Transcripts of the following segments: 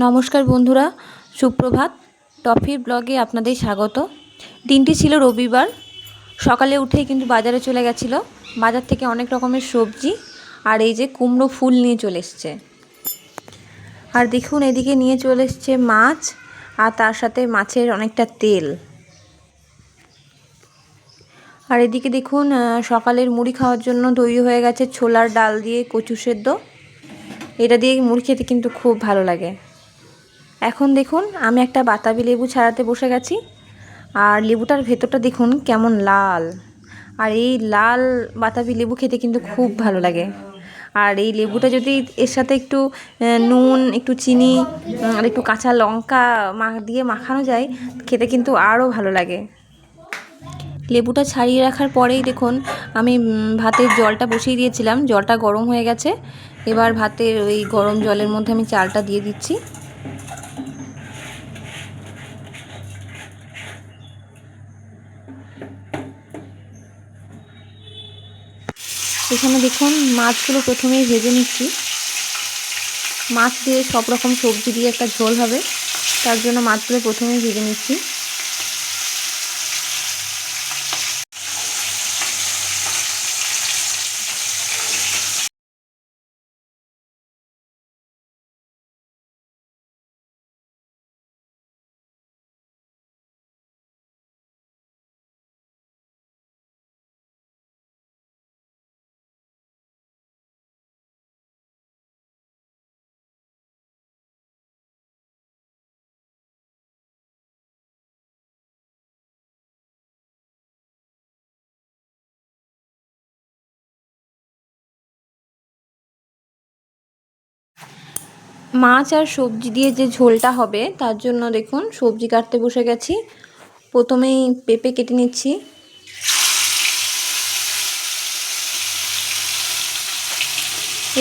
নমস্কার বন্ধুরা, সুপ্রভাত। টফির ব্লগে আপনাদের স্বাগত। দিনটি ছিল রবিবার। সকালে উঠেই কিন্তু বাজারে চলে গেছিলো। বাজার থেকে অনেক রকমের সবজি আর এই যে কুমড়ো ফুল নিয়ে চলে এসছে। আর দেখুন এদিকে নিয়ে চলে এসছে মাছ আর তার সাথে মাছের অনেকটা তেল। আর এদিকে দেখুন সকালের মুড়ি খাওয়ার জন্য তৈরি হয়ে গেছে ছোলার ডাল দিয়ে কচু সেদ্ধ। এটা দিয়ে মুড়ি খেতে কিন্তু খুব ভালো লাগে। এখন দেখুন আমি একটা বাতাবি লেবু ছাড়াতে বসে গেছি। আর লেবুটার ভেতরটা দেখুন কেমন লাল। আর এই লাল বাতাবি লেবু খেতে কিন্তু খুব ভালো লাগে। আর এই লেবুটা যদি এর সাথে একটু নুন, একটু চিনি আর একটু কাঁচা লঙ্কা দিয়ে মাখানো যায়, খেতে কিন্তু আরও ভালো লাগে। লেবুটা ছাড়িয়ে রাখার পরেই দেখুন আমি ভাতের জলটা বসিয়ে দিয়েছিলাম। জলটা গরম হয়ে গেছে। এবার ভাতের ওই গরম জলের মধ্যে আমি চালটা দিয়ে দিচ্ছি। এখানে দেখুন মাছগুলো প্রথমেই ভেজে নিচ্ছি। মাছ দিয়ে সব রকম সবজি দিয়ে একটা ঝোল হবে, তার জন্য মাছগুলো প্রথমেই ভেজে নিচ্ছি। মাছ আর সবজি দিয়ে যে ঝোলটা হবে তার জন্য দেখুন সবজি কাটতে বসে গেছি। প্রথমেই পেঁপে কেটে নিচ্ছি।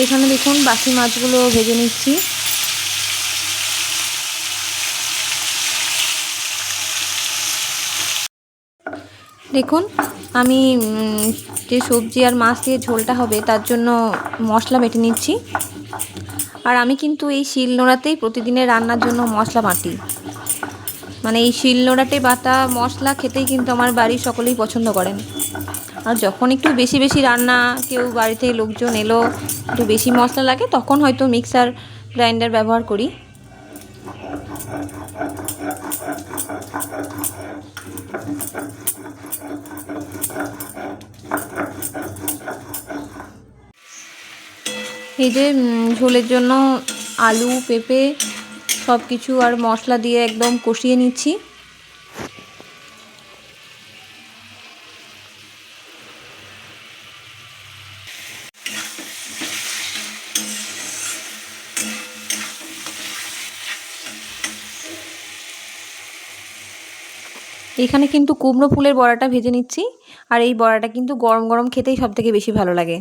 এখানে দেখুন বাকি মাছগুলো ভেজে নিচ্ছি। দেখুন আমি যে সবজি আর মাছ দিয়ে ঝোলটা হবে তার জন্য মশলা বেটে নিচ্ছি। আর আমি কিন্তু এই শিলনোড়াতেই প্রতিদিনের রান্নার জন্য মশলা বাটি। মানে এই শিলনোড়াতে বাটা মশলা খেতেই কিন্তু আমার বাড়ির সকলেই পছন্দ করেন। আর যখন একটু বেশি বেশি রান্না, কেউ বাড়িতে লোকজন এলো, একটু বেশি মশলা লাগে, তখন হয়তো মিক্সার গ্রাইন্ডার ব্যবহার করি। এই যে ঝোলের জন্য আলু, পেঁপে সব কিছু আর মশলা দিয়ে একদম কষিয়ে নিচ্ছি। এখানে কিন্তু কুমড়ো ফুলের বড়াটা ভেজে নিচ্ছি। আর এই বড়াটা কিন্তু গরম গরম খেতেই সবথেকে বেশি ভালো লাগে।